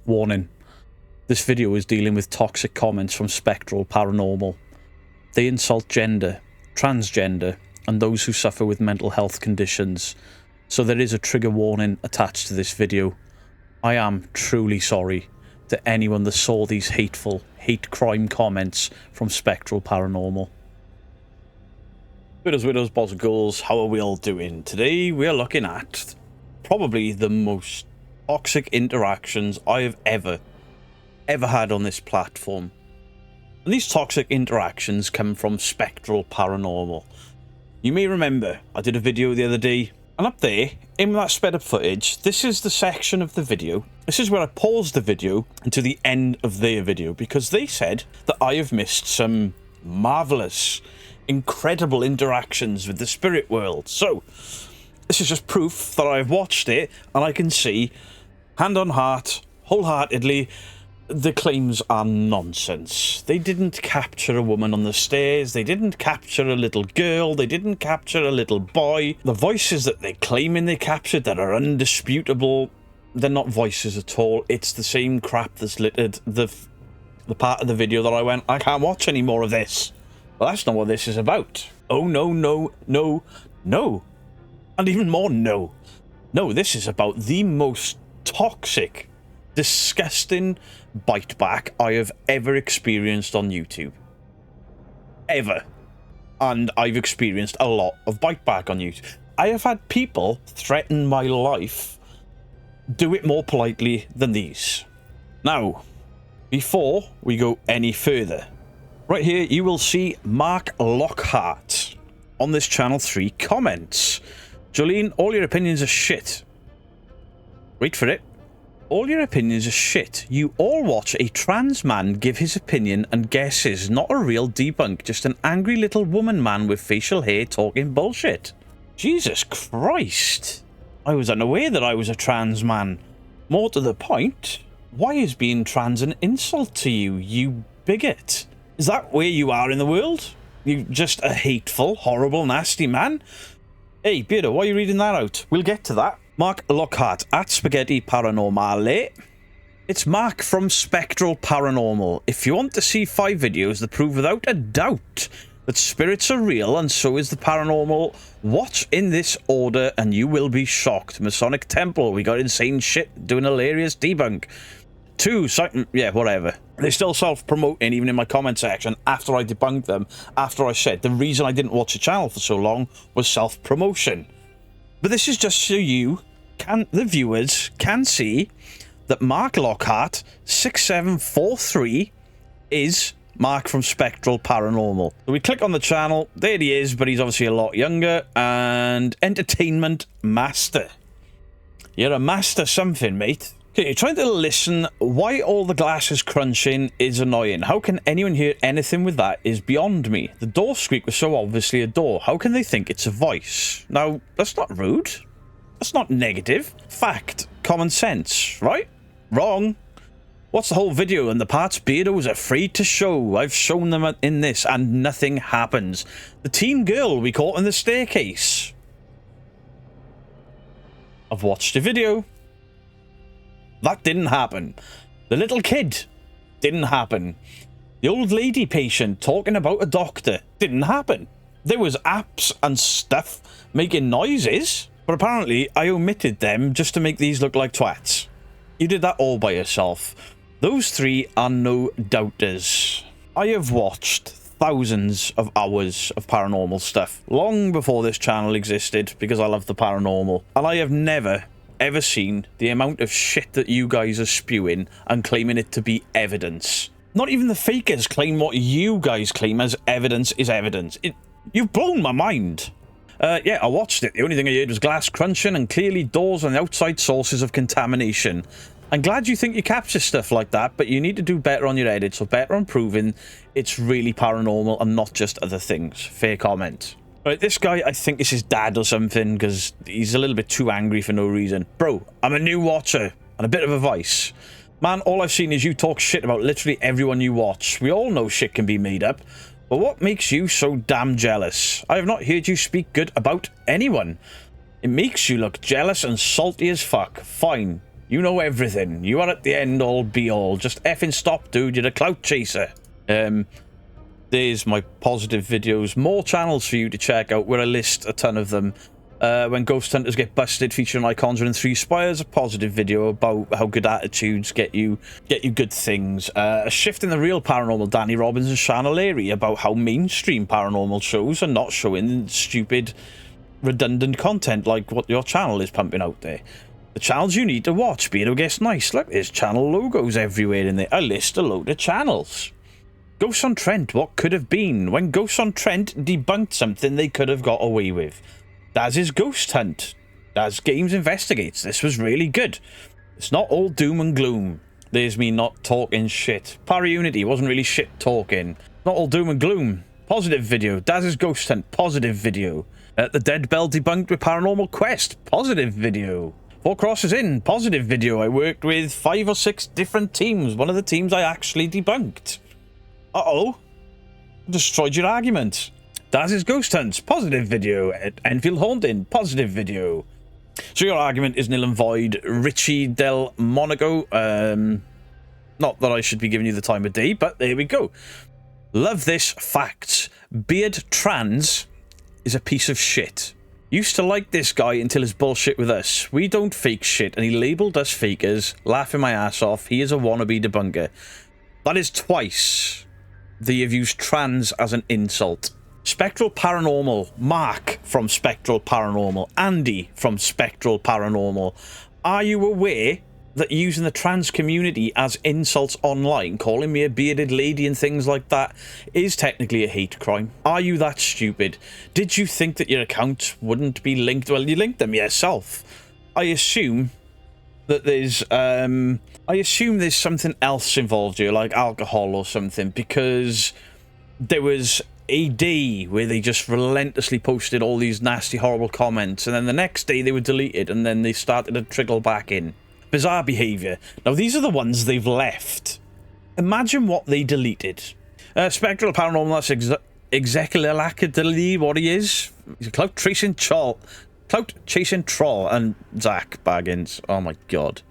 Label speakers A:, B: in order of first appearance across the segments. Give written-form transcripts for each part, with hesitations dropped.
A: Warning. This video is dealing with toxic comments from Spectral Paranormal. They insult gender, transgender, and those who suffer with mental health conditions. So there is a trigger warning attached to this video. I am truly sorry to anyone that saw these hateful, hate crime comments from Spectral Paranormal. Widows, boys and girls, how are we all doing? Today we are looking at probably the most toxic interactions I have ever had on this platform. And these toxic interactions come from Spectral Paranormal. You may remember I did a video the other day, and up there, in that sped up footage, this is the section of the video. This is where I paused the video until the end of their video, because they said that I have missed some marvellous, incredible interactions with the spirit world. So, this is just proof that I've watched it, and I can see, hand on heart, wholeheartedly, the claims are nonsense. They didn't capture a woman on the stairs, they didn't capture a little girl, they didn't capture a little boy. The voices that they're claiming they captured that are undisputable, they're not voices at all. It's the same crap that's littered the part of the video that I went, I can't watch any more of this. Well, that's not what this is about. Oh, no. And even more no. No, this is about the most toxic, disgusting bite back I have ever experienced on YouTube. Ever. And I've experienced a lot of bite back on YouTube. I have had people threaten my life, do it more politely than these. Now, before we go any further, right here you will see Mark Lockhart on this channel 3 comments. Jolene, all your opinions are shit. Wait for it. All your opinions are shit. You all watch a trans man give his opinion and guesses. Not a real debunk, just an angry little woman man with facial hair talking bullshit. Jesus Christ. I was unaware that I was a trans man. More to the point, why is being trans an insult to you, you bigot? Is that where you are in the world? You just a hateful, horrible, nasty man? Hey, Beardo, why are you reading that out? We'll get to that. Mark Lockhart at Spaghetti Paranormale. It's Mark from Spectral Paranormal. If you want to see 5 videos that prove without a doubt that spirits are real and so is the paranormal, watch in this order and you will be shocked. Masonic Temple, we got insane shit, doing hilarious debunk. 2, yeah, whatever. They're still self-promoting, even in my comment section, after I debunked them, after I said the reason I didn't watch the channel for so long was self-promotion. But this is just so the viewers can see that Mark Lockhart 6743 is Mark from Spectral Paranormal. So we click on the channel, there he is, but he's obviously a lot younger, and Entertainment Master. You're a master something, mate. Okay, you're trying to listen. Why all the glass is crunching is annoying. How can anyone hear anything with that is beyond me. The door squeak was so obviously a door. How can they think it's a voice? Now, that's not rude. That's not negative. Fact. Common sense, right? Wrong. What's the whole video and the parts Beardo was afraid to show? I've shown them in this and nothing happens. The teen girl we caught in the staircase. I've watched a video. That didn't happen. The little kid didn't happen. The old lady patient talking about a doctor didn't happen. There was apps and stuff making noises, but apparently I omitted them just to make these look like twats. You did that all by yourself. Those 3 are no doubters. I have watched thousands of hours of paranormal stuff long before this channel existed because I love the paranormal, and I have never ever seen the amount of shit that you guys are spewing and claiming it to be evidence. Not even the fakers claim what you guys claim as evidence is evidence. You've blown my mind. Yeah, I watched it. The only thing I heard was glass crunching and clearly doors on the outside sources of contamination. I'm glad you think you capture stuff like that, but you need to do better on your edits, or better on proving it's really paranormal and not just other things. Fair comment. Right, this guy, I think it's his dad or something, because he's a little bit too angry for no reason. Bro, I'm a new watcher, and a bit of advice. Man, all I've seen is you talk shit about literally everyone you watch. We all know shit can be made up. But what makes you so damn jealous? I have not heard you speak good about anyone. It makes you look jealous and salty as fuck. Fine. You know everything. You are at the end all be all. Just effing stop, dude. You're a clout chaser. There's my positive videos. More channels for you to check out where I list a ton of them. When ghost hunters get busted, featuring icons and 3 spires, a positive video about how good attitudes get you good things. A shift in the real paranormal, Danny Robbins and Shanna Leary, about how mainstream paranormal shows are not showing stupid, redundant content like what your channel is pumping out there. The channels you need to watch. Beardo Gets Nice. Look, there's channel logos everywhere in there. I list a load of channels. Ghosts on Trent, what could have been? When Ghosts on Trent debunked something they could have got away with. Daz's Ghost Hunt. Daz Games Investigates. This was really good. It's not all doom and gloom. There's me not talking shit. Unity wasn't really shit talking. Not all doom and gloom. Positive video. Daz's Ghost Hunt. Positive video. The Dead Bell debunked with Paranormal Quest. Positive video. 4 crosses in, positive video. I worked with 5 or 6 different teams. One of the teams I actually debunked. Uh-oh. Destroyed your argument. Daz's Ghost Hunts, positive video. Enfield Haunting, positive video. So your argument is nil and void. Richie Del Monaco. Not that I should be giving you the time of day, but there we go. Love this fact. Beard Trans is a piece of shit. Used to like this guy until his bullshit with us. We don't fake shit, and he labelled us fakers. Laughing my ass off. He is a wannabe debunker. That is twice that you've used trans as an insult. Spectral Paranormal. Mark from Spectral Paranormal. Andy from Spectral Paranormal. Are you aware that using the trans community as insults online, calling me a bearded lady and things like that, is technically a hate crime? Are you that stupid? Did you think that your account wouldn't be linked? Well, you linked them yourself. I assume that there's something else involved here, like alcohol or something, because there was a day where they just relentlessly posted all these nasty, horrible comments, and then the next day they were deleted, and then they started to trickle back in. Bizarre behaviour. Now, these are the ones they've left. Imagine what they deleted. Spectral Paranormal, that's exactly what he is. He's a clout chasing troll. And Zach Baggins. Oh my god.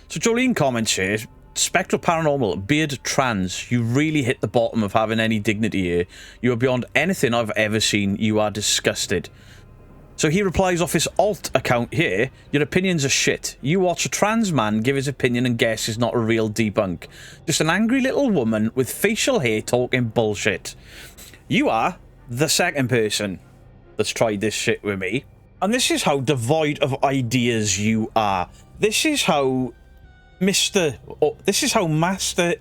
A: So Jolene comments here. Spectral Paranormal, beard trans. You really hit the bottom of having any dignity here. You are beyond anything I've ever seen. You are disgusted. So he replies off his alt account here, your opinions are shit. You watch a trans man give his opinion and guess is not a real debunk. Just an angry little woman with facial hair talking bullshit. You are the second person that's tried this shit with me. And this is how devoid of ideas you are. This is how Master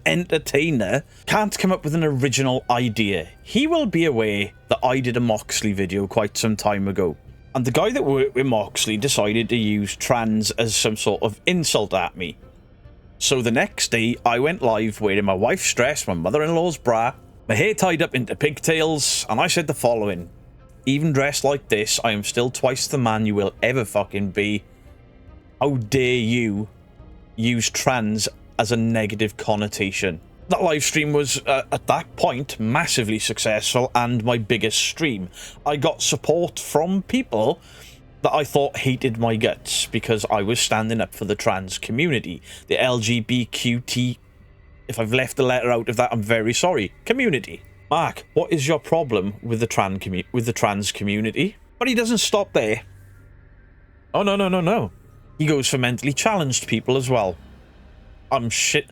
A: Entertainer can't come up with an original idea. He will be aware that I did a Moxley video quite some time ago. And the guy that worked with Moxley decided to use trans as some sort of insult at me. So the next day, I went live wearing my wife's dress, my mother-in-law's bra, my hair tied up into pigtails, and I said the following. Even dressed like this, I am still twice the man you will ever fucking be. How dare you use trans as a negative connotation? That live stream was, at that point, massively successful and my biggest stream. I got support from people that I thought hated my guts because I was standing up for the trans community. The LGBTQT, if I've left the letter out of that, I'm very sorry. Community. Mark, what is your problem with the trans community? But he doesn't stop there. Oh, no. He goes for mentally challenged people as well. I'm shit.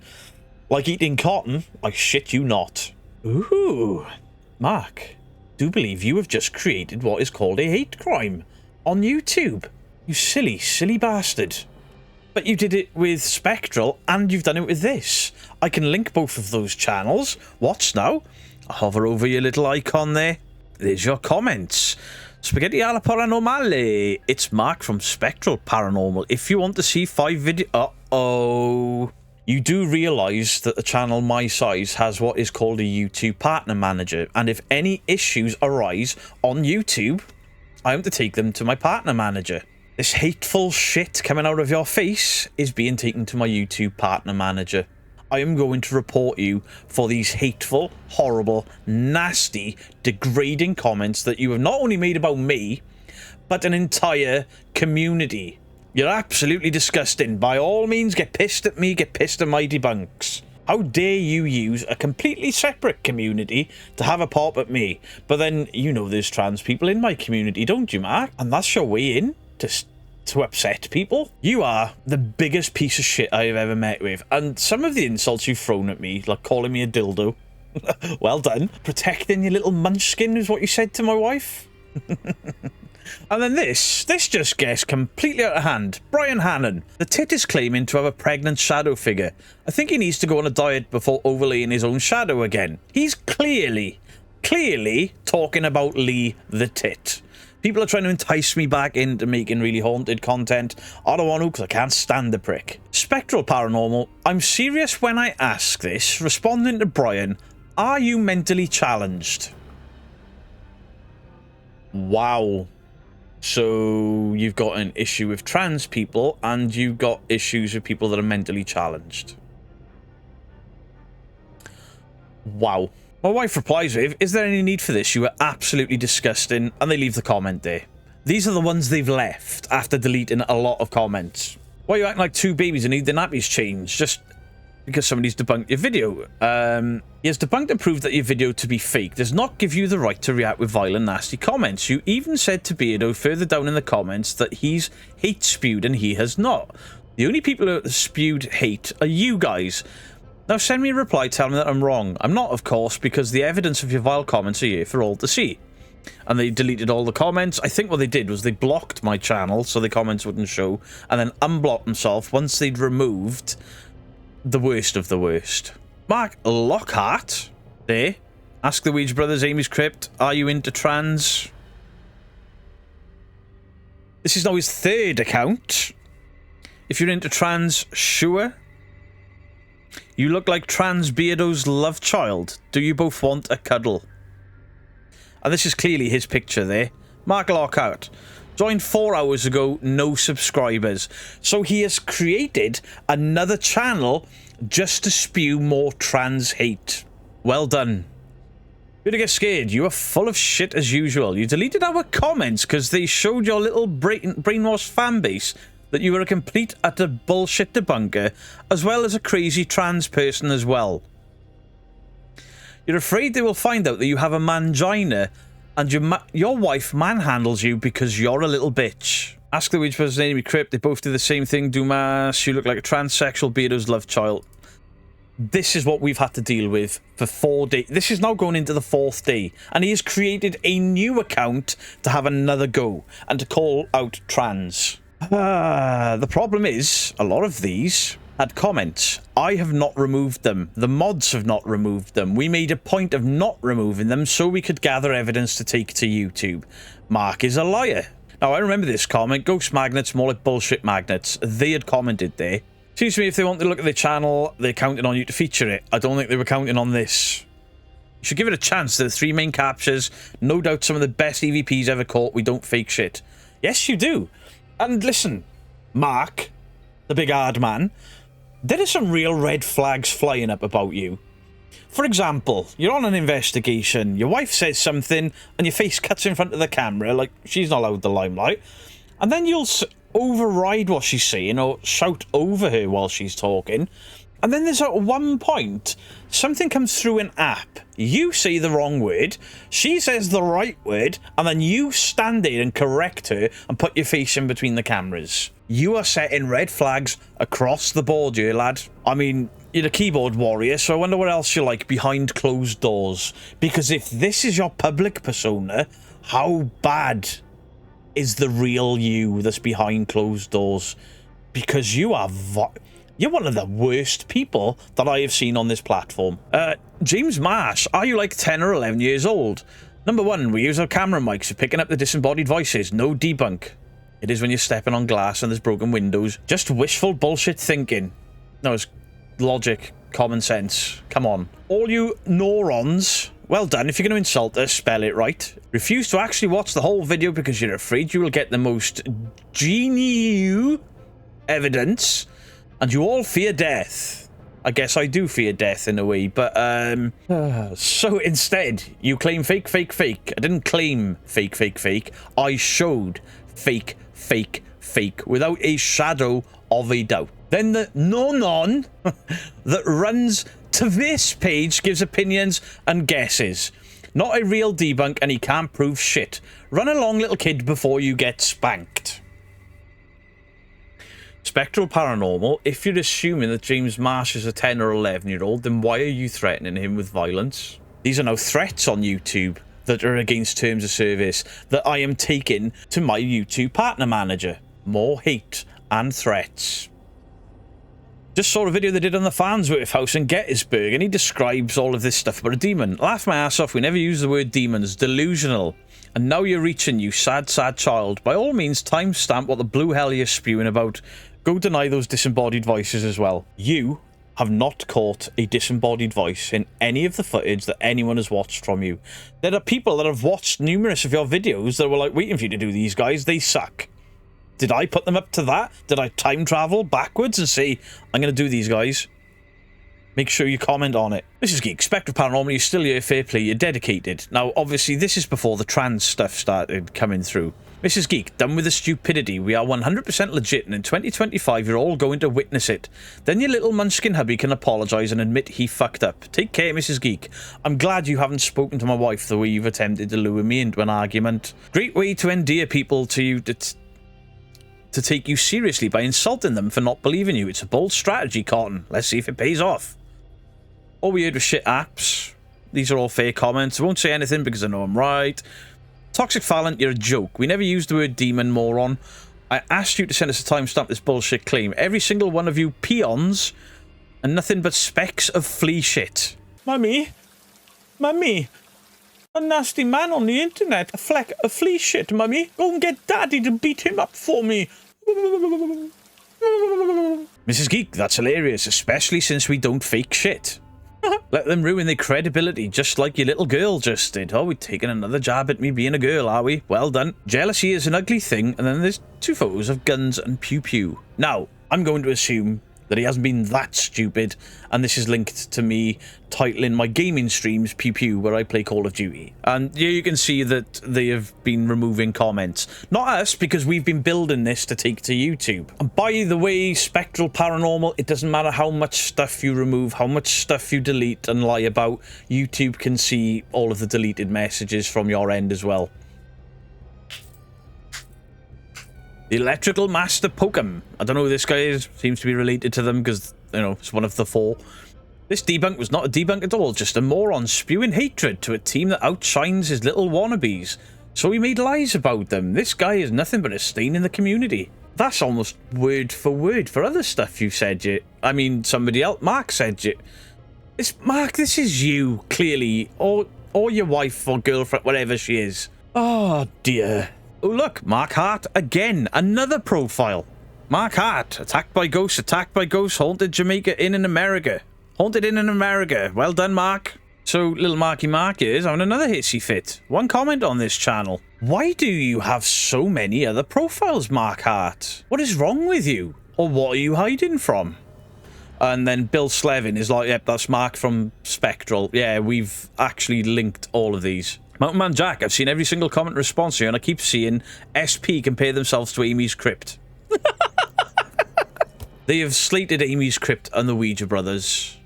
A: Like eating cotton, I shit you not. Ooh. Mark, do believe you have just created what is called a hate crime on YouTube. You silly, silly bastard. But you did it with Spectral and you've done it with this. I can link both of those channels. Watch now. I'll hover over your little icon there. There's your comments. Spaghetti alla Paranormale. It's Mark from Spectral Paranormal. If you want to see 5 videos... Uh-oh. You do realise that the channel my size has what is called a YouTube Partner Manager, and if any issues arise on YouTube, I am to take them to my Partner Manager. This hateful shit coming out of your face is being taken to my YouTube Partner Manager. I am going to report you for these hateful, horrible, nasty, degrading comments that you have not only made about me, but an entire community. You're absolutely disgusting. By all means, get pissed at me, get pissed at my debunks. How dare you use a completely separate community to have a pop at me? But then, you know there's trans people in my community, don't you, Mark? And that's your way in to upset people? You are the biggest piece of shit I have ever met with. And some of the insults you've thrown at me, like calling me a dildo, well done. Protecting your little munchkin is what you said to my wife. And then this just gets completely out of hand. Brian Hannon. The tit is claiming to have a pregnant shadow figure. I think he needs to go on a diet before overlaying his own shadow again. He's clearly talking about Lee the tit. People are trying to entice me back into making really haunted content. I don't want to because I can't stand the prick. Spectral Paranormal. I'm serious when I ask this. Responding to Brian, are you mentally challenged? Wow. So you've got an issue with trans people and you've got issues with people that are mentally challenged. Wow. My wife replies with, is there any need for this? You are absolutely disgusting. And they leave the comment there. These are the ones they've left after deleting a lot of comments. Why are you acting like two babies and need the nappies changed? Just because somebody's debunked your video. He has debunked and proved that your video to be fake does not give you the right to react with violent, nasty comments. You even said to Beardo further down in the comments that he's hate spewed and he has not. The only people who have spewed hate are you guys. Now send me a reply telling me that I'm wrong. I'm not, of course, because the evidence of your vile comments are here for all to see. And they deleted all the comments. I think what they did was they blocked my channel so the comments wouldn't show, and then unblocked themselves once they'd removed the worst of the worst. Mark Lockhart, there. Ask the Ouija Brothers, Amy's Crypt, are you into trans? This is now his third account. If you're into trans, sure. You look like trans Beardo's love child. Do you both want a cuddle? And this is clearly his picture there. Mark Lockhart. Joined 4 hours ago, no subscribers. So he has created another channel just to spew more trans hate. Well done. You're to get scared. You are full of shit as usual. You deleted our comments because they showed your little brainwashed fan base that you were a complete utter bullshit debunker, as well as a crazy trans person as well. You're afraid they will find out that you have a mangina and your wife manhandles you because you're a little bitch. Ask the Ouija Brothers, Amy Crypt. They both do the same thing. Dumas, you look like a transsexual Beardo's love child. This is what we've had to deal with for 4 days. This is now going into the 4th day. And he has created a new account to have another go and to call out trans. The problem is, a lot of these had comments. I have not removed them. The mods have not removed them. We made a point of not removing them so we could gather evidence to take to YouTube. Mark is a liar. Now, I remember this comment. Ghost magnets, more like bullshit magnets. They had commented there. Seems to me if they want to look at the channel, they're counting on you to feature it. I don't think they were counting on this. You should give it a chance. The 3 main captures. No doubt some of the best EVPs ever caught. We don't fake shit. Yes, you do. And listen, Mark, the big hard man, there are some real red flags flying up about you. For example, you're on an investigation, your wife says something, and your face cuts in front of the camera, like she's not allowed the limelight, and then you'll override what she's saying or shout over her while she's talking, and then there's at one point, something comes through an app, you say the wrong word, she says the right word, and then you stand there and correct her and put your face in between the cameras. You are setting red flags across the board here, lad. I mean, you're a keyboard warrior, so I wonder what else you're like behind closed doors. Because if this is your public persona, how bad is the real you that's behind closed doors? Because you are... You're one of the worst people that I have seen on this platform. James Marsh, are you like 10 or 11 years old? Number 1, we use our camera mics for picking up the disembodied voices. No debunk. It is when you're stepping on glass and there's broken windows. Just wishful bullshit thinking. No, it's logic, common sense. Come on. All you neurons, well done. If you're going to insult us, spell it right. Refuse to actually watch the whole video because you're afraid you will get the most genuine evidence. And you all fear death. I guess I do fear death in a way, but, so instead, you claim fake. I didn't claim fake. I showed fake. fake without a shadow of a doubt. Then the non that runs to this page gives opinions and guesses. Not a real debunk, and he can't prove shit. Run along, little kid, before you get spanked. Spectral Paranormal, if you're assuming that James Marsh is a 10 or 11-year-old, then why are you threatening him with violence? These are now threats on YouTube that are against terms of service that I am taking to my YouTube partner manager. More hate and threats. Just saw a video they did on the Farnsworth house in Gettysburg, and he describes all of this stuff about a demon. Laugh my ass off, we never use the word demons. Delusional. And now you're reaching, you sad, sad child. By all means, timestamp what the blue hell you're spewing about. Go deny those disembodied voices as well. You have not caught a disembodied voice in any of the footage that anyone has watched from you. There are people that have watched numerous of your videos that were like waiting for you to do these guys. They suck. Did I put them up to that? Did I time travel backwards and say, I'm going to do these guys? Make sure you comment on it. This is Geek. Spectral Paranormal, you're still here, fair play, you're dedicated. Now, obviously, this is before the trans stuff started coming through. This is Geek, done with the stupidity. We are 100% legit, and in 2025, you're all going to witness it. Then your little munchkin hubby can apologise and admit he fucked up. Take care, Mrs. Geek. I'm glad you haven't spoken to my wife the way you've attempted to lure me into an argument. Great way to endear people to you to take you seriously by insulting them for not believing you. It's a bold strategy, Cotton. Let's see if it pays off. All we heard was shit apps. These are all fair comments. I won't say anything because I know I'm right. Toxic Fallon, you're a joke. We never used the word demon, moron. I asked you to send us a timestamp this bullshit claim. Every single one of you peons and nothing but specks of flea shit. Mummy, a nasty man on the internet. A fleck of flea shit, mummy. Go and get daddy to beat him up for me. Mrs. Geek, that's hilarious, especially since we don't fake shit. Let them ruin their credibility, just like your little girl just did. Oh, we're taking another jab at me being a girl, are we? Well done. Jealousy is an ugly thing, and then there's two photos of guns and pew-pew. Now, I'm going to assume that he hasn't been that stupid, and this is linked to me titling my gaming streams Pew Pew, where I play Call of Duty. And here you can see that they have been removing comments. Not us, because we've been building this to take to YouTube. And by the way, Spectral Paranormal, it doesn't matter how much stuff you remove, how much stuff you delete and lie about, YouTube can see all of the deleted messages from your end as well. The Electrical Master Pokem. I don't know who this guy is. Seems to be related to them because, you know, it's one of the four. This debunk was not a debunk at all, just a moron spewing hatred to a team that outshines his little wannabes. So he made lies about them. This guy is nothing but a stain in the community. That's almost word for other stuff you said, you. I mean, somebody else, Mark said you. Mark, this is you, clearly. Or your wife or girlfriend, whatever she is. Oh, dear. Oh, look, Mark Hart again. Another profile. Mark Hart, attacked by ghosts, haunted Jamaica in America. Haunted in America. Well done, Mark. So, little Marky Mark is having another hissy fit. One comment on this channel. Why do you have so many other profiles, Mark Hart? What is wrong with you? Or what are you hiding from? And then Bill Slevin is like, yep, that's Mark from Spectral. Yeah, we've actually linked all of these. Mountain Man Jack, I've seen every single comment response here, and I keep seeing SP compare themselves to Amy's Crypt. They have slated Amy's Crypt and the Ouija Brothers.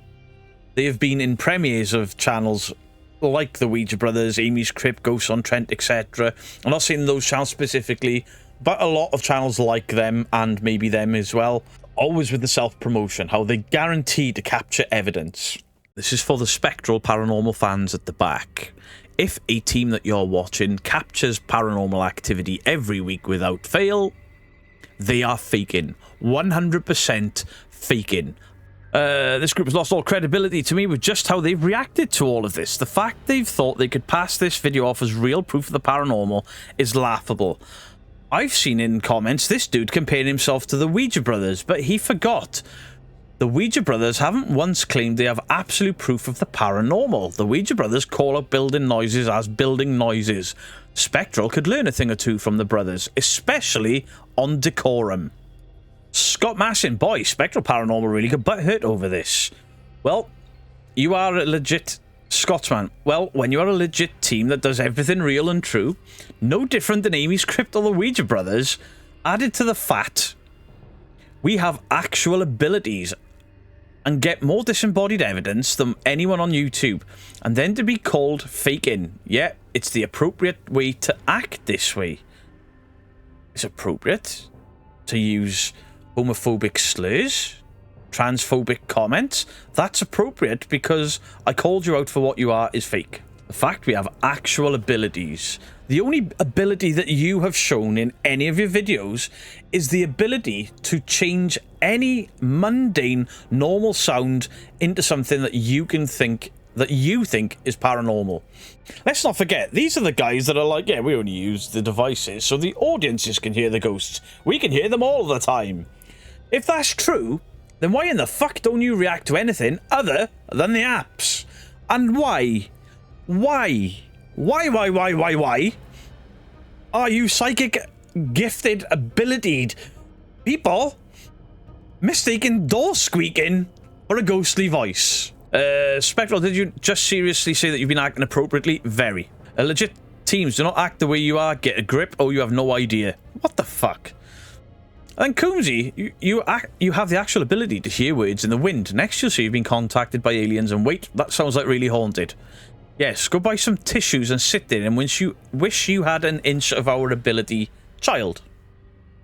A: They have been in premieres of channels like the Ouija Brothers, Amy's Crypt, Ghosts on Trent, etc. I'm not saying those channels specifically, but a lot of channels like them, and maybe them as well. Always with the self-promotion, how they guarantee to capture evidence. This is for the Spectral Paranormal fans at the back. If a team that you're watching captures paranormal activity every week without fail, they are faking. 100% faking. This group has lost all credibility to me with just how they've reacted to all of this. The fact they've thought they could pass this video off as real proof of the paranormal is laughable. I've seen in comments this dude comparing himself to the Ouija Brothers, but he forgot. The Ouija Brothers haven't once claimed they have absolute proof of the paranormal. The Ouija Brothers call out building noises as building noises. Spectral could learn a thing or two from the brothers, especially on decorum. Scott Massin, boy, Spectral Paranormal really got butthurt over this. Well, you are a legit Scotsman. Well, when you are a legit team that does everything real and true, no different than Amy's Crypt or the Ouija Brothers, Added to the fact, we have actual abilities and get more disembodied evidence than anyone on YouTube. And then to be called faking. Yeah, it's the appropriate way to act this way. It's appropriate to use homophobic slurs, transphobic comments. That's appropriate because I called you out for what you are is fake. The fact we have actual abilities. The only ability that you have shown in any of your videos is the ability to change any mundane, normal sound into something that you think is paranormal. Let's not forget, these are the guys that are like, yeah, we only use the devices so the audiences can hear the ghosts. We can hear them all the time. If that's true, then why in the fuck don't you react to anything other than the apps? And why? Why are you psychic, gifted, abilitied people mistaking door squeaking for a ghostly voice? Spectral, did you just seriously say that you've been acting appropriately? Very. Legit teams do not act the way you are. Get a grip, or you have no idea. What the fuck? And Koorui, you have the actual ability to hear words in the wind. Next you'll see you've been contacted by aliens, and wait, that sounds like really haunted. Yes, go buy some tissues and sit there and wish you had an inch of our ability, child.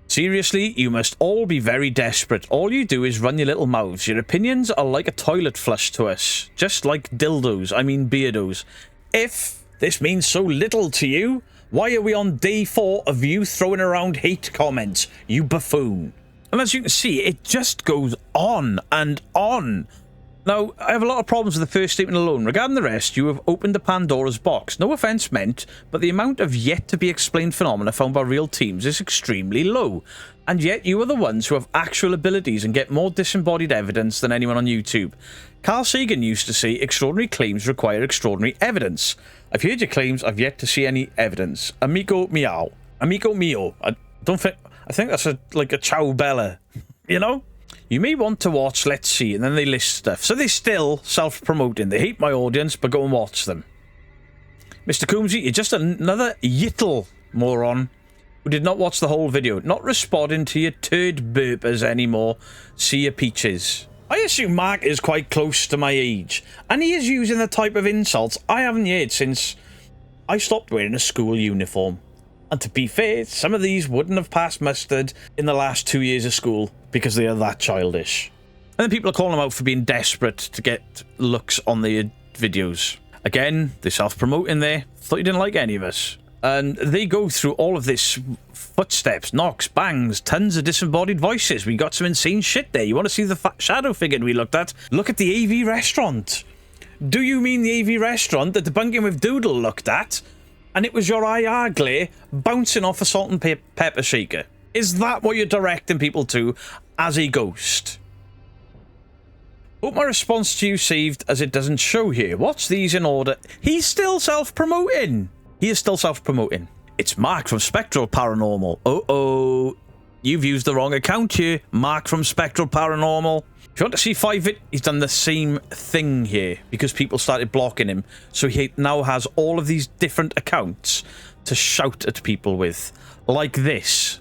A: Seriously, you must all be very desperate. All you do is run your little mouths. Your opinions are like a toilet flush to us. Just like dildos, I mean beardos. If this means so little to you, why are we on day 4 of you throwing around hate comments, you buffoon? And as you can see, it just goes on and on. Now, I have a lot of problems with the first statement alone. Regarding the rest, you have opened the Pandora's box. No offence meant, but the amount of yet-to-be-explained phenomena found by real teams is extremely low. And yet, you are the ones who have actual abilities and get more disembodied evidence than anyone on YouTube. Carl Sagan used to say, extraordinary claims require extraordinary evidence. I've heard your claims, I've yet to see any evidence. Amigo meow. Amigo mio. I think that's like a ciao bella, you know? You may want to watch Let's See, and then they list stuff. So they're still self-promoting. They hate my audience, but go and watch them. Mr. Koorui, you're just another yittle moron who did not watch the whole video. Not responding to your turd burpers anymore. See your peaches. I assume Mark is quite close to my age, and he is using the type of insults I haven't heard since I stopped wearing a school uniform. And to be fair, some of these wouldn't have passed mustard in the last 2 years of school because they are that childish. And then people are calling them out for being desperate to get looks on their videos. Again, they're self-promoting there. Thought you didn't like any of us. And they go through all of this footsteps, knocks, bangs, tons of disembodied voices. We got some insane shit there. You want to see the shadow figure we looked at? Look at the AV restaurant. Do you mean the AV restaurant that Debunking with Doodle looked at? And it was your IR glare bouncing off a salt and pepper shaker. Is that what you're directing people to as a ghost? Hope my response to you saved as it doesn't show here. Watch these in order. He's still self-promoting. He is still self-promoting. It's Mark from Spectral Paranormal. Uh-oh. You've used the wrong account here. Mark from Spectral Paranormal. If you want to see 5 he's done the same thing here because people started blocking him. So he now has all of these different accounts to shout at people with. Like this.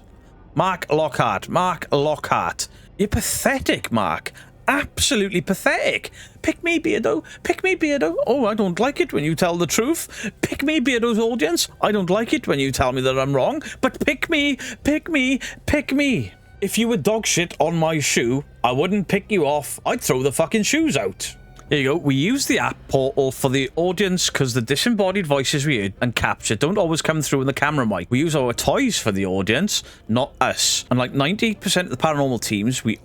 A: Mark Lockhart. Mark Lockhart. You're pathetic, Mark. Absolutely pathetic. Pick me, Beardo. Pick me, Beardo. Oh, I don't like it when you tell the truth. Pick me, Beardo's audience. I don't like it when you tell me that I'm wrong. But pick me, pick me, pick me. If you were dog shit on my shoe, I wouldn't pick you off. I'd throw the fucking shoes out. There you go. We use the app portal for the audience because the disembodied voices we heard and captured don't always come through in the camera mic. We use our toys for the audience, not us. And like 90% of the paranormal teams, we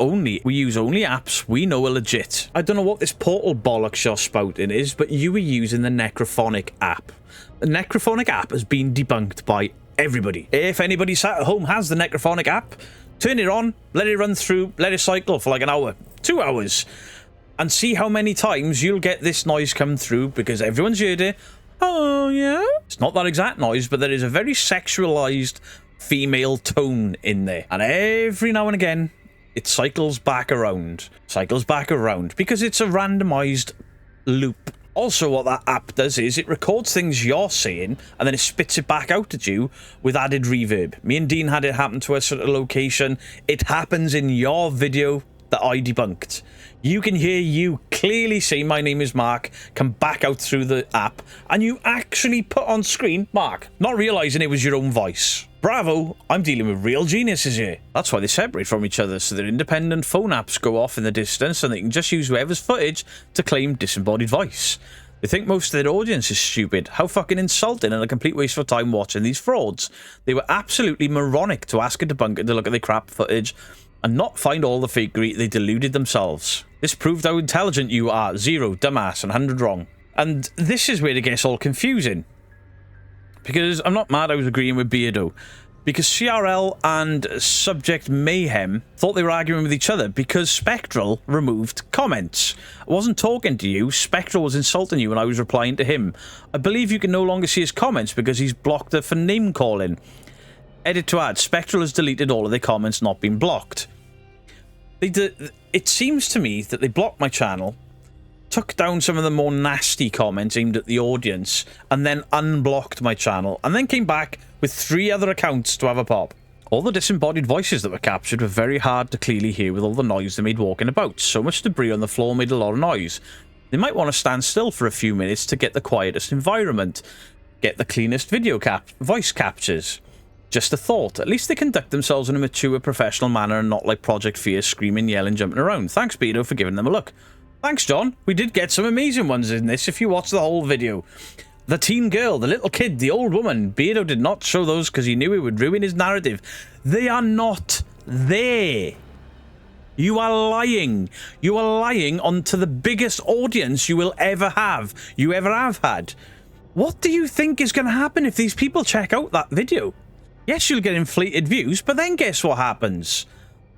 A: use only apps we know are legit. I don't know what this portal bollocks you're spouting is, but you were using the Necrophonic app. The Necrophonic app has been debunked by everybody. If anybody sat at home has the Necrophonic app, turn it on, let it run through, let it cycle for like an hour, 2 hours, and see how many times you'll get this noise come through because everyone's heard it. Oh, yeah? It's not that exact noise, but there is a very sexualized female tone in there. And every now and again, it cycles back around. Cycles back around because it's a randomized loop Also, what that app does is it records things you're saying and then it spits it back out at you with added reverb. Me and Dean had it happen to us at a location. It happens in your video that I debunked. You can hear you clearly say my name is Mark, come back out through the app, and you actually put on screen Mark, not realising it was your own voice. Bravo, I'm dealing with real geniuses here. That's why they separate from each other, so their independent phone apps go off in the distance and they can just use whoever's footage to claim disembodied voice. They think most of their audience is stupid. How fucking insulting and a complete waste of time watching these frauds. They were absolutely moronic to ask a debunker to look at their crap footage and not find all the fakery. They deluded themselves. This proved how intelligent you are. 0, dumbass, and 100 wrong. And this is where it gets all confusing. Because I'm not mad I was agreeing with Beardo. Because CRL and Subject Mayhem thought they were arguing with each other because Spectral removed comments. I wasn't talking to you, Spectral was insulting you when I was replying to him. I believe you can no longer see his comments because he's blocked her for name calling. Edit to add, Spectral has deleted all of their comments not being blocked. It seems to me that they blocked my channel, took down some of the more nasty comments aimed at the audience, and then unblocked my channel, and then came back with 3 other accounts to have a pop. All the disembodied voices that were captured were very hard to clearly hear with all the noise they made walking about. So much debris on the floor made a lot of noise. They might want to stand still for a few minutes to get the quietest environment, get the cleanest voice captures. Just a thought. At least they conduct themselves in a mature, professional manner and not like Project Fear, screaming, yelling, jumping around. Thanks, Beardo, for giving them a look. Thanks, John. We did get some amazing ones in this if you watch the whole video. The teen girl, the little kid, the old woman. Beardo did not show those because he knew it would ruin his narrative. They are not there. You are lying. You are lying onto the biggest audience you will ever have. You ever have had. What do you think is going to happen if these people check out that video? Yes, you'll get inflated views, but then guess what happens?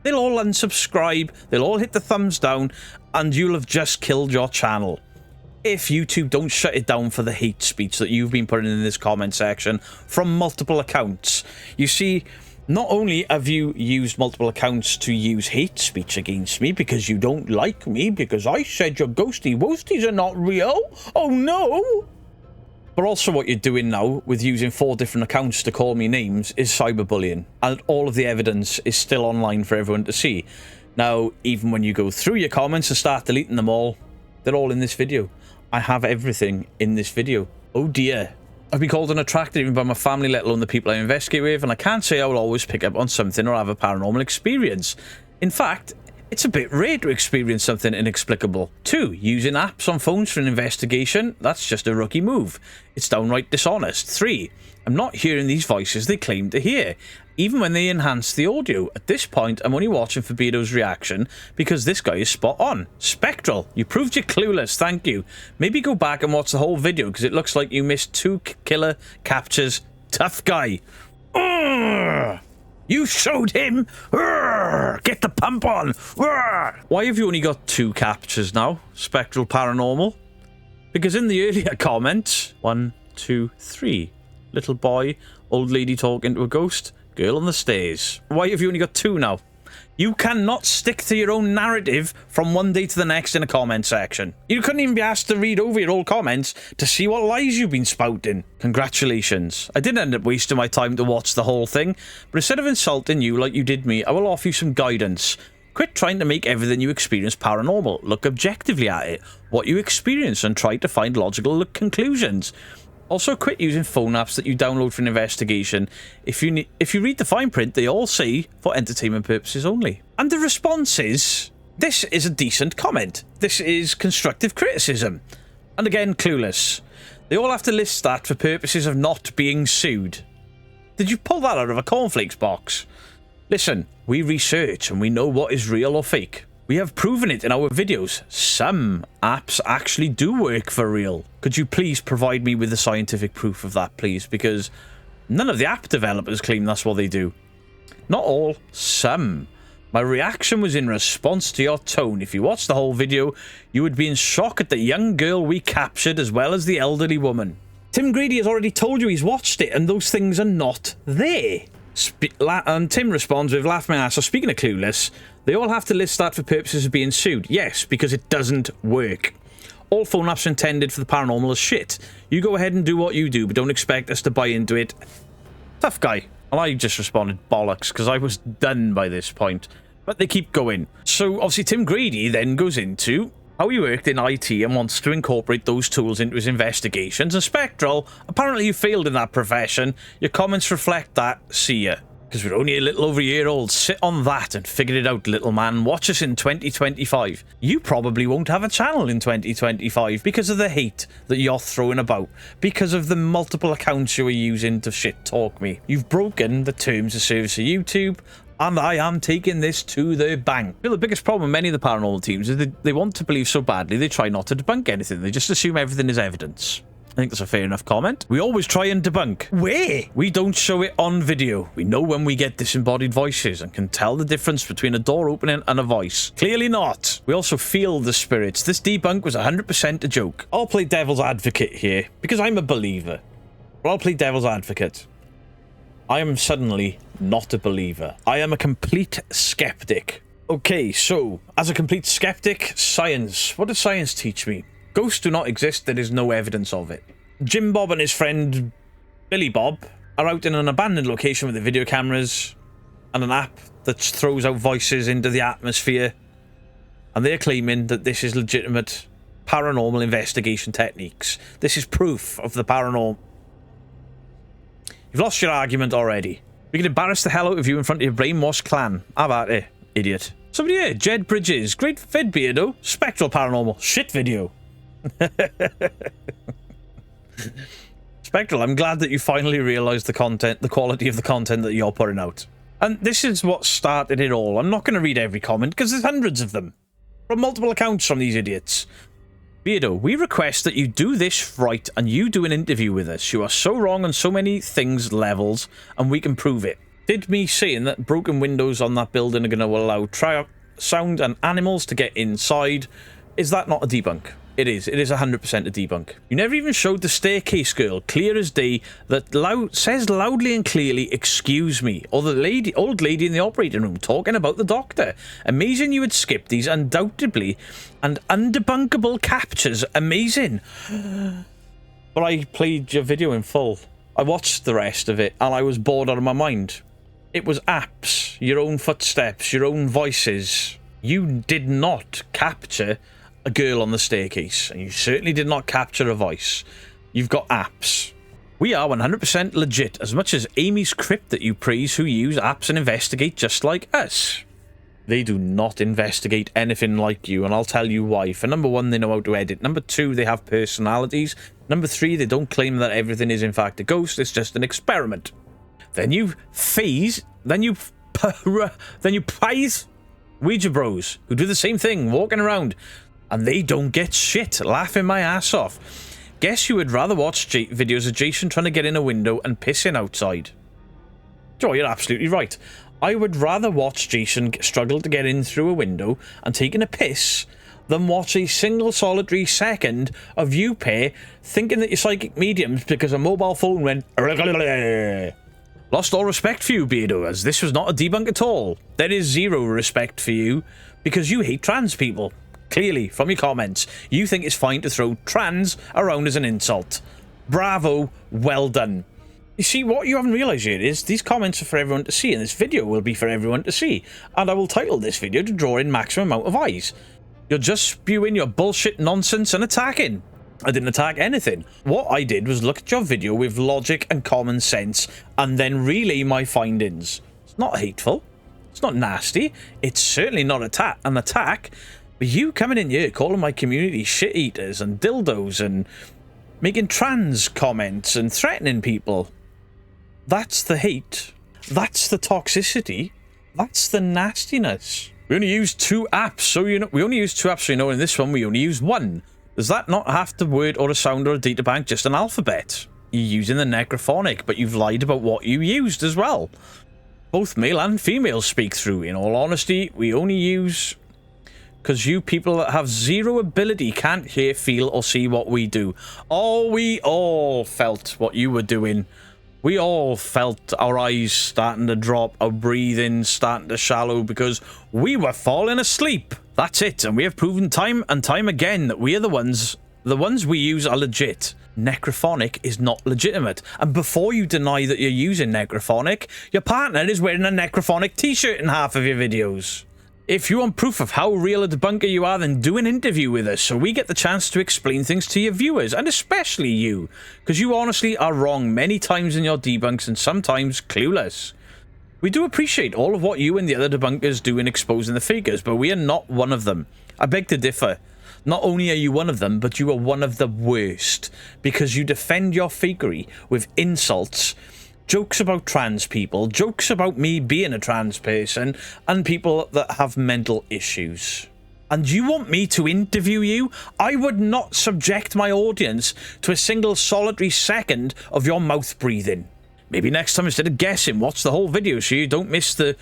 A: They'll all unsubscribe, they'll all hit the thumbs down, and you'll have just killed your channel. If YouTube don't shut it down for the hate speech that you've been putting in this comment section from multiple accounts. You see, not only have you used multiple accounts to use hate speech against me because you don't like me, because I said your ghosty woasties are not real. Oh no! But also what you're doing now with using 4 different accounts to call me names is cyberbullying. And all of the evidence is still online for everyone to see. Now, even when you go through your comments and start deleting them all, they're all in this video. I have everything in this video. Oh dear. I've been called unattractive even by my family, let alone the people I investigate with, and I can't say I will always pick up on something or have a paranormal experience. In fact, it's a bit rare to experience something inexplicable. 2, using apps on phones for an investigation, that's just a rookie move. It's downright dishonest. 3, I'm not hearing these voices they claim to hear, even when they enhance the audio. At this point, I'm only watching for Beardo's reaction because this guy is spot on. Spectral, you proved you're clueless, thank you. Maybe go back and watch the whole video because it looks like you missed 2 killer captures. Tough guy. Urgh. You showed him! Urgh! Get the pump on! Urgh! Why have you only got 2 captures now, Spectral Paranormal? Because in the earlier comments, 1, 2, 3. Little boy, old lady talking to a ghost, girl on the stairs. Why have you only got 2 now? You cannot stick to your own narrative from one day to the next in a comment section. You couldn't even be asked to read over your old comments to see what lies you've been spouting. Congratulations. I didn't end up wasting my time to watch the whole thing, but instead of insulting you like you did me, I will offer you some guidance. Quit trying to make everything you experience paranormal. Look objectively at it, what you experience, and try to find logical conclusions. Also, quit using phone apps that you download for an investigation. If you read the fine print, they all say for entertainment purposes only. And the response is, this is a decent comment. This is constructive criticism. And again, clueless. They all have to list that for purposes of not being sued. Did you pull that out of a cornflakes box? Listen, we research and we know what is real or fake. We have proven it in our videos. Some apps actually do work for real. Could you please provide me with the scientific proof of that, please? Because none of the app developers claim that's what they do. Not all, some. My reaction was in response to your tone. If you watched the whole video, you would be in shock at the young girl we captured as well as the elderly woman. Tim Grady has already told you he's watched it and those things are not there. And Tim responds with, laugh my ass. So speaking of clueless, they all have to list that for purposes of being sued. Yes, because it doesn't work. All phone apps intended for the paranormal is shit. You go ahead and do what you do, but don't expect us to buy into it. Tough guy. And I just responded bollocks, because I was done by this point. But they keep going. So, obviously, Tim Grady then goes into how he worked in IT and wants to incorporate those tools into his investigations. And Spectral, apparently you failed in that profession. Your comments reflect that. See ya. Because we're only a little over a year old. Sit on that and figure it out, little man. Watch us in 2025. You probably won't have a channel in 2025 because of the hate that you're throwing about. Because of the multiple accounts you are using to shit talk me. You've broken the terms of service of YouTube. And I am taking this to the bank. The biggest problem with many of the paranormal teams is they want to believe so badly they try not to debunk anything. They just assume everything is evidence. I think that's a fair enough comment. We always try and debunk. Where? We don't show it on video. We know when we get disembodied voices and can tell the difference between a door opening and a voice. Clearly not. We also feel the spirits. This debunk was 100% a joke. I'll play devil's advocate here because I'm a believer. But I'll play devil's advocate. I am suddenly not a believer. I am a complete skeptic. Okay, so as a complete skeptic, science. What does science teach me? Ghosts do not exist, there is no evidence of it. Jim Bob and his friend Billy Bob are out in an abandoned location with the video cameras and an app that throws out voices into the atmosphere, and they're claiming that this is legitimate paranormal investigation techniques. This is proof of the paranormal. You've lost your argument already. We can embarrass the hell out of you in front of your brainwashed clan. Have at it, idiot. Somebody here, Jed Bridges. Great vid, Beardo. Spectral paranormal. Shit video. Spectral, I'm glad that you finally realised the quality of the content that you're putting out. And this is what started it all. I'm not going to read every comment, because there's hundreds of them. From multiple accounts from these idiots. Beardo, we request that you do this right and you do an interview with us. You are so wrong on so many things, levels, and we can prove it. Did me saying that broken windows on that building are going to allow sound and animals to get inside, is that not a debunk? It is 100% a debunk. You never even showed the staircase girl, clear as day, that says loudly and clearly, excuse me, or the old lady in the operating room talking about the doctor. Amazing you would skip these undoubtedly and undebunkable captures. Amazing. But I played your video in full. I watched the rest of it and I was bored out of my mind. It was apps, your own footsteps, your own voices. You did not capture a girl on the staircase, and you certainly did not capture a voice. You've got apps. We are 100% legit, as much as Amy's crypt that you praise who use apps and investigate just like us. They do not investigate anything like you, and I'll tell you why. For number one, they know how to edit. Number two, they have personalities. Number three, they don't claim that everything is in fact a ghost, it's just an experiment. Then you phase, then you praise Ouija bros, who do the same thing, walking around. And they don't get shit, laughing my ass off. Guess you would rather watch videos of Jason trying to get in a window and pissing outside. Joe, you're absolutely right. I would rather watch Jason struggle to get in through a window and taking a piss than watch a single solitary second of you pair thinking that you're psychic mediums because a mobile phone went... Lost all respect for you, Beardo, as this was not a debunk at all. There is zero respect for you because you hate trans people. Clearly, from your comments, you think it's fine to throw trans around as an insult. Bravo, well done. You see, what you haven't realised yet is these comments are for everyone to see, and this video will be for everyone to see. And I will title this video to draw in maximum amount of eyes. You're just spewing your bullshit nonsense and attacking. I didn't attack anything. What I did was look at your video with logic and common sense, and then relay my findings. It's not hateful. It's not nasty. It's certainly not an attack. But you coming in here calling my community shit eaters and dildos and making trans comments and threatening people. That's the hate. That's the toxicity. That's the nastiness. We only use two apps, so you know. We only use two apps, so you know. In this one, we only use one. Does that not have the word or a sound or a data bank? Just an alphabet. You're using the necrophonic, but you've lied about what you used as well. Both male and female speak through. In all honesty, we only use... because you people that have zero ability can't hear, feel, or see what we do. Oh, we all felt what you were doing We all felt our eyes starting to drop, our breathing starting to shallow because we were falling asleep. That's it, and we have proven time and time again that we are the ones we use are legit. Necrophonic is not legitimate, and before you deny that you're using Necrophonic, your partner is wearing a Necrophonic t-shirt in half of your videos. If you want proof of how real a debunker you are, then do an interview with us so we get the chance to explain things to your viewers, and especially you, because you honestly are wrong many times in your debunks and sometimes clueless. We do appreciate all of what you and the other debunkers do in exposing the fakers, but we are not one of them. I beg to differ. Not only are you one of them, but you are one of the worst, because you defend your fakery with insults, jokes about trans people, jokes about me being a trans person, and people that have mental issues. And you want me to interview you? I would not subject my audience to a single solitary second of your mouth breathing. Maybe next time, instead of guessing, watch the whole video so you don't miss the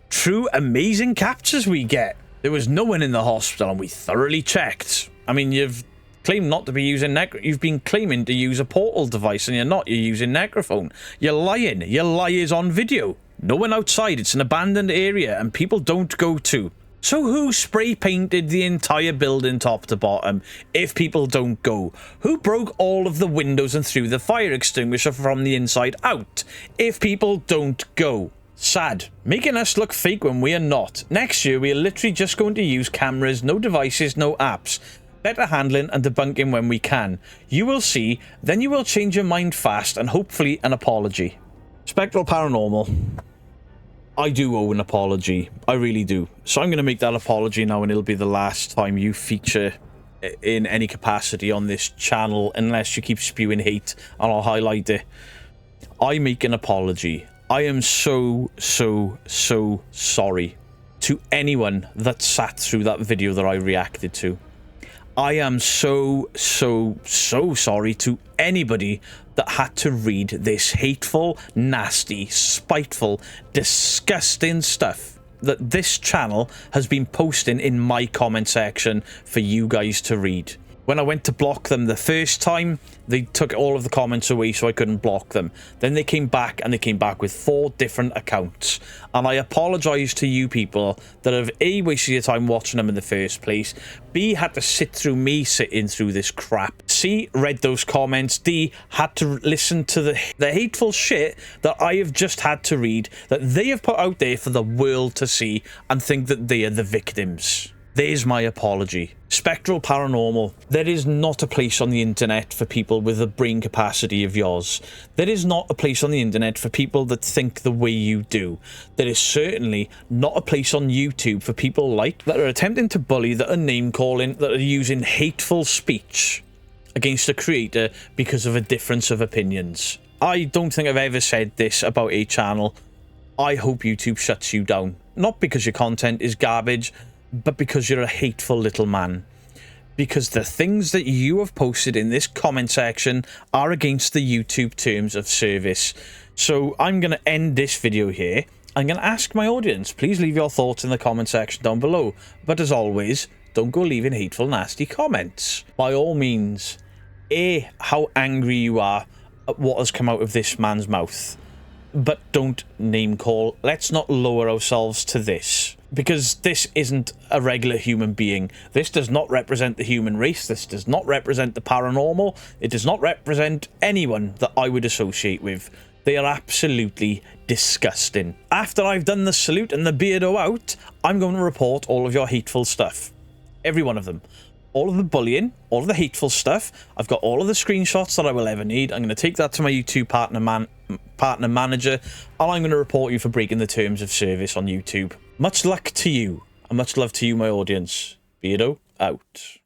A: true amazing captures we get. There was no one in the hospital and we thoroughly checked. I mean, you've claimed not to be using you've been claiming to use a portal device and you're not. You're using Necrophone. You're lying. Your lie is on video. No one outside. It's an abandoned area and people don't go to. So who spray painted the entire building top to bottom if people don't go? Who broke all of the windows and threw the fire extinguisher from the inside out if people don't go? Sad. Making us look fake when we are not. Next year we are literally just going to use cameras, no devices, no apps. Better handling and debunking when we can. You will see, then you will change your mind fast and hopefully an apology. Spectral Paranormal. I do owe an apology. I really do. So I'm going to make that apology now and it'll be the last time you feature in any capacity on this channel unless you keep spewing hate and I'll highlight it. I make an apology. I am so sorry to anyone that sat through that video that I reacted to. I am so sorry to anybody that had to read this hateful, nasty, spiteful, disgusting stuff that this channel has been posting in my comment section for you guys to read. When I went to block them the first time, they took all of the comments away so I couldn't block them. Then they came back and they came back with 4 different accounts. And I apologise to you people that have A, wasted your time watching them in the first place, B, had to sit through me sitting through this crap, C, read those comments, D, had to listen to the hateful shit that I have just had to read, that they have put out there for the world to see and think that they are the victims. There's my apology. Spectral Paranormal. There is not a place on the internet for people with the brain capacity of yours. There is not a place on the internet for people that think the way you do. There is certainly not a place on YouTube for people like that are attempting to bully, that are name calling, that are using hateful speech against a creator because of a difference of opinions. I don't think I've ever said this about a channel. I hope YouTube shuts you down. Not because your content is garbage, but because you're a hateful little man. Because the things that you have posted in this comment section are against the YouTube terms of service. So I'm going to end this video here. I'm going to ask my audience, please leave your thoughts in the comment section down below. But as always, don't go leaving hateful, nasty comments. By all means, A, how angry you are at what has come out of this man's mouth. But don't name call. Let's not lower ourselves to this. Because this isn't a regular human being. This does not represent the human race. This does not represent the paranormal. It does not represent anyone that I would associate with. They are absolutely disgusting. After I've done the salute and the Beardo out, I'm going to report all of your hateful stuff. Every one of them. All of the bullying, all of the hateful stuff. I've got all of the screenshots that I will ever need. I'm going to take that to my YouTube partner manager, and I'm going to report you for breaking the terms of service on YouTube. Much luck to you, and much love to you, my audience. Beardo out.